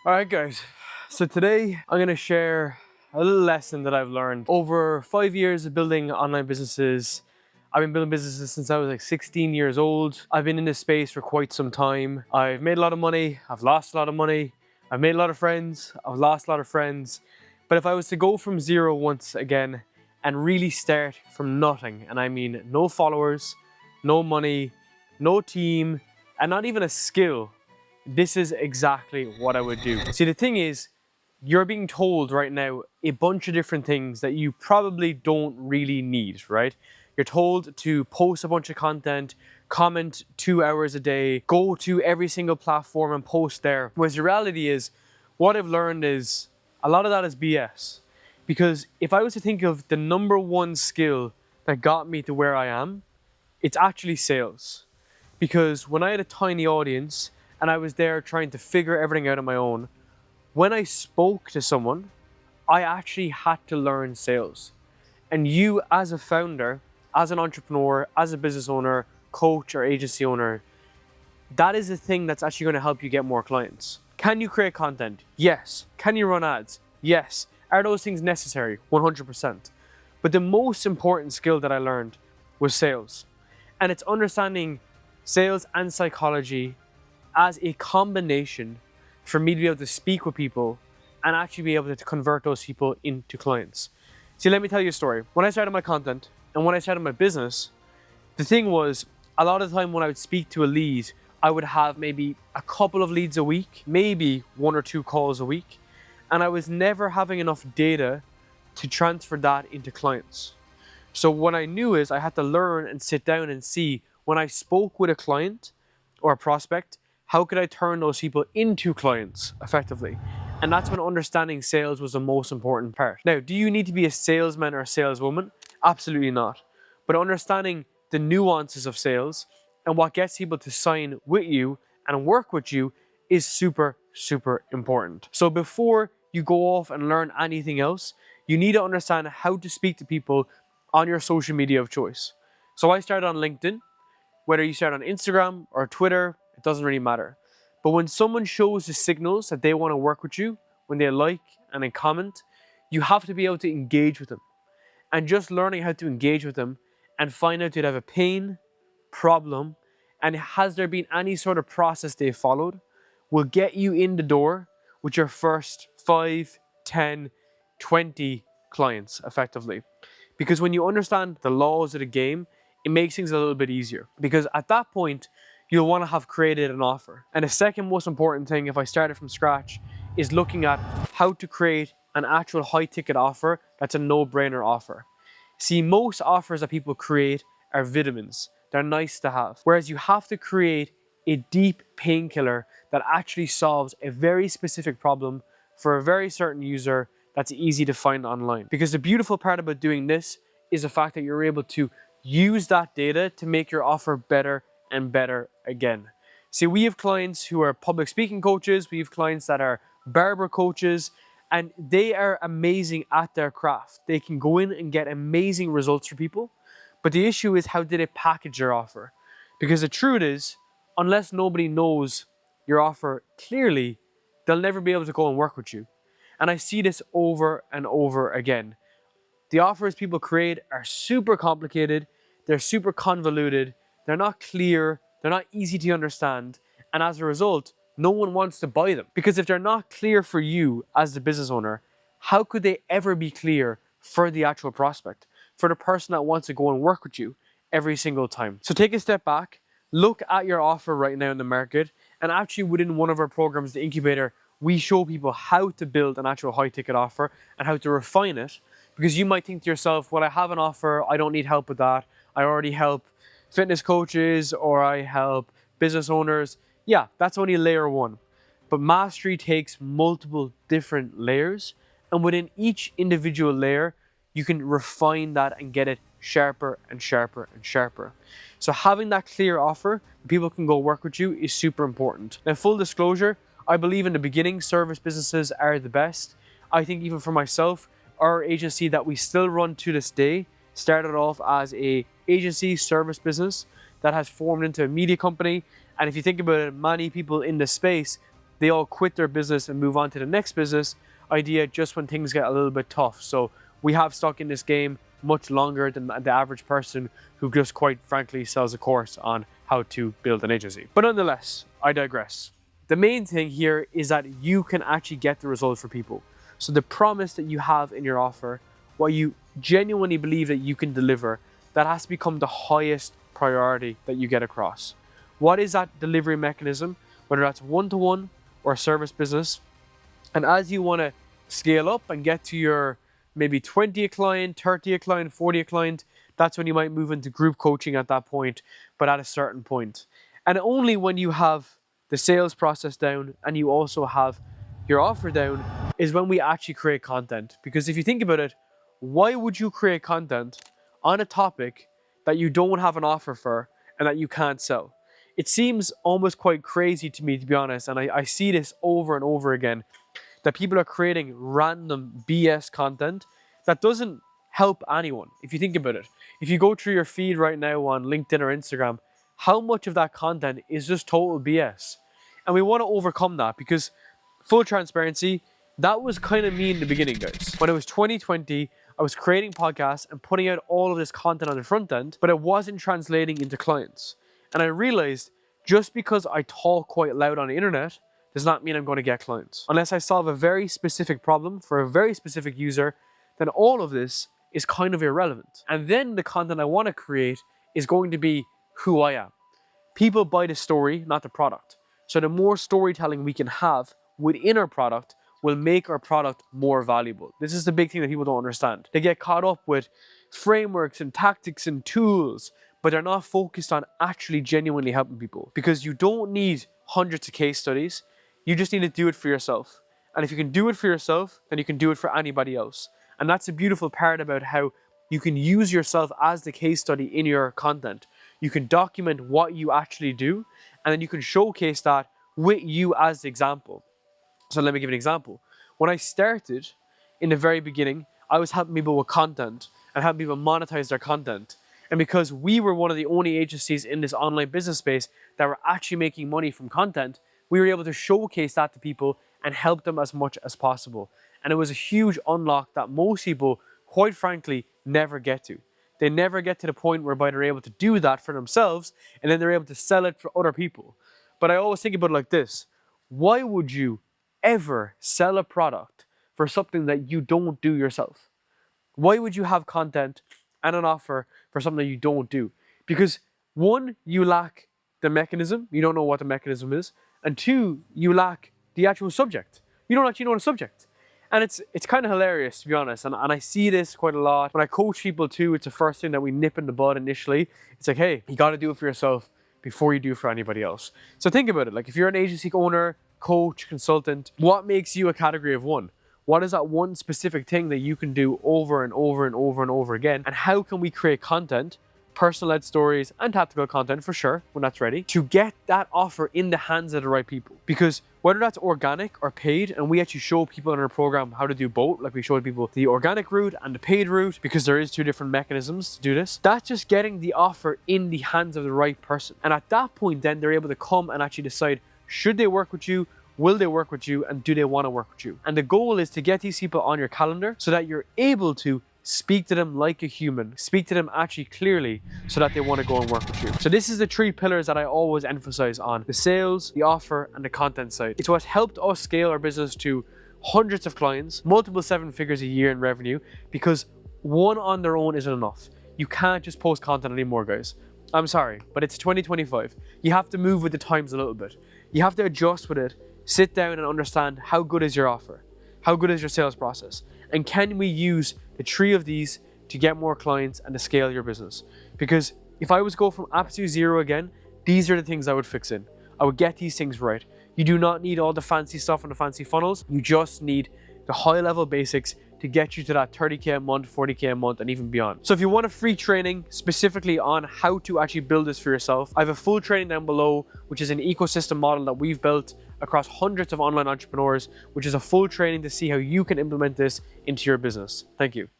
All right, guys. So today I'm going to share a little lesson that I've learned over 5 years of building online businesses. I've been building businesses since I was like 16 years old. I've been in this space for quite some time. I've made a lot of money. I've lost a lot of money. I've made a lot of friends. I've lost a lot of friends. But if I was to go from zero once again and really start from nothing, and I mean no followers, no money, no team, and not even a skill, this is exactly what I would do. See, the thing is, you're being told right now a bunch of different things that you probably don't really need, right? You're told to post a bunch of content, comment 2 hours a day, go to every single platform and post there. Whereas the reality is, what I've learned is a lot of that is BS. Because if I was to think of the number one skill that got me to where I am, it's actually sales. Because when I had a tiny audience and I was there trying to figure everything out on my own, when I spoke to someone, I actually had to learn sales. And you, as a founder, as an entrepreneur, as a business owner, coach, or agency owner, that is the thing that's actually going to help you get more clients. Can you create content? Yes. Can you run ads? Yes. Are those things necessary? 100%. But the most important skill that I learned was sales. And it's understanding sales and psychology as a combination for me to be able to speak with people and actually be able to convert those people into clients. See, let me tell you a story. When I started my content and when I started my business, the thing was, a lot of the time when I would speak to a lead, I would have maybe a couple of leads a week, maybe 1 or 2 calls a week, and I was never having enough data to transfer that into clients. So what I knew is I had to learn and sit down and see when I spoke with a client or a prospect, how could I turn those people into clients effectively? And that's when understanding sales was the most important part. Now, do you need to be a salesman or a saleswoman? Absolutely not. But understanding the nuances of sales and what gets people to sign with you and work with you is super, super important. So before you go off and learn anything else, you need to understand how to speak to people on your social media of choice. So I started on LinkedIn. Whether you start on Instagram or Twitter, it doesn't really matter. But when someone shows the signals that they want to work with you, when they like and they comment, you have to be able to engage with them. And just learning how to engage with them and find out, did they have a pain, problem, and has there been any sort of process they followed, will get you in the door with your first 5, 10, 20 clients effectively. Because when you understand the laws of the game, it makes things a little bit easier. Because at that point, you'll want to have created an offer. And the second most important thing, if I started from scratch, is looking at how to create an actual high ticket offer that's a no-brainer offer. See, most offers that people create are vitamins. They're nice to have. Whereas you have to create a deep painkiller that actually solves a very specific problem for a very certain user that's easy to find online. Because the beautiful part about doing this is the fact that you're able to use that data to make your offer better and better again. See, we have clients who are public speaking coaches, we have clients that are barber coaches, and they are amazing at their craft. They can go in and get amazing results for people. But the issue is, how do they package their offer? Because the truth is, unless nobody knows your offer clearly, they'll never be able to go and work with you. And I see this over and over again. The offers people create are super complicated, they're super convoluted, they're not clear, they're not easy to understand, and as a result, no one wants to buy them. Because if they're not clear for you as the business owner, how could they ever be clear for the actual prospect, for the person that wants to go and work with you every single time? So take a step back, look at your offer right now in the market, and actually within one of our programs, the incubator, we show people how to build an actual high ticket offer and how to refine it. Because you might think to yourself, well, I have an offer, I don't need help with that. I already help fitness coaches or I help business owners. Yeah, that's only layer one. But mastery takes multiple different layers. And within each individual layer, you can refine that and get it sharper and sharper and sharper. So having that clear offer, people can go work with you, is super important. Now, full disclosure, I believe in the beginning, service businesses are the best. I think even for myself, our agency that we still run to this day started off as a agency service business that has formed into a media company. And if you think about it, many people in the space they all quit their business and move on to the next business idea just when things get a little bit tough. So we have stuck in this game much longer than the average person who just quite frankly sells a course on how to build an agency. But nonetheless, I digress. The main thing here is that you can actually get the results for people. So the promise that you have in your offer, what you genuinely believe that you can deliver, that has to become the highest priority that you get across. What is that delivery mechanism? Whether that's one-to-one or a service business. And as you want to scale up and get to your maybe 20 a client, 30 a client, 40 a client, that's when you might move into group coaching at that point, but at a certain point. And only when you have the sales process down and you also have your offer down is when we actually create content. Because if you think about it, why would you create content on a topic that you don't have an offer for and that you can't sell? It seems almost quite crazy to me, to be honest, and I see this over and over again, that people are creating random BS content that doesn't help anyone. If you think about it, if you go through your feed right now on LinkedIn or Instagram, how much of that content is just total BS? And we want to overcome that because, full transparency, that was kind of me in the beginning, guys. When it was 2020, I was creating podcasts and putting out all of this content on the front end, but it wasn't translating into clients. And I realized just because I talk quite loud on the internet does not mean I'm going to get clients. Unless I solve a very specific problem for a very specific user, then all of this is kind of irrelevant. And then the content I want to create is going to be who I am. People buy the story, not the product. So the more storytelling we can have within our product will make our product more valuable. This is the big thing that people don't understand. They get caught up with frameworks and tactics and tools, but they're not focused on actually genuinely helping people. Because you don't need hundreds of case studies. You just need to do it for yourself. And if you can do it for yourself, then you can do it for anybody else. And that's a beautiful part about how you can use yourself as the case study in your content. You can document what you actually do, and then you can showcase that with you as the example. So let me give you an example. When I started in the very beginning, I was helping people with content and helping people monetize their content. And because we were one of the only agencies in this online business space that were actually making money from content, we were able to showcase that to people and help them as much as possible. And it was a huge unlock that most people, quite frankly, never get to. They never get to the point whereby they're able to do that for themselves and then they're able to sell it for other people. But I always think about it like this. Why would you ever sell a product for something that you don't do yourself? Why would you have content and an offer for something that you don't do? Because one, you lack the mechanism. You don't know what the mechanism is. And two, you lack the actual subject. You don't actually know the subject. And it's kind of hilarious, to be honest. And I see this quite a lot. When I coach people too, it's the first thing that we nip in the bud initially. It's like, hey, you got to do it for yourself before you do it for anybody else. So think about it. Like if you're an agency owner, coach, consultant, what makes you a category of one? What is that one specific thing that you can do over and over and over and over again? And how can we create content, personal-led stories and tactical content for sure, when that's ready, to get that offer in the hands of the right people? Because whether that's organic or paid, and we actually show people in our program how to do both, like we showed people the organic route and the paid route, because there is two different mechanisms to do this. That's just getting the offer in the hands of the right person. And at that point, then they're able to come and actually decide, should they work with you? Will they work with you? And do they want to work with you? And the goal is to get these people on your calendar so that you're able to speak to them like a human, speak to them actually clearly so that they want to go and work with you. So this is the three pillars that I always emphasize on: the sales, the offer, and the content side. It's what helped us scale our business to hundreds of clients, multiple 7 figures a year in revenue, because one on their own isn't enough. You can't just post content anymore, guys. I'm sorry, but it's 2025. You have to move with the times a little bit. You have to adjust with it, sit down and understand how good is your offer? How good is your sales process? And can we use the three of these to get more clients and to scale your business? Because if I was to go from absolute zero again, these are the things I would fix in. I would get these things right. You do not need all the fancy stuff and the fancy funnels. You just need the high level basics to get you to that 30K a month, 40K a month, and even beyond. So if you want a free training specifically on how to actually build this for yourself, I have a full training down below, which is an ecosystem model that we've built across hundreds of online entrepreneurs, which is a full training to see how you can implement this into your business. Thank you.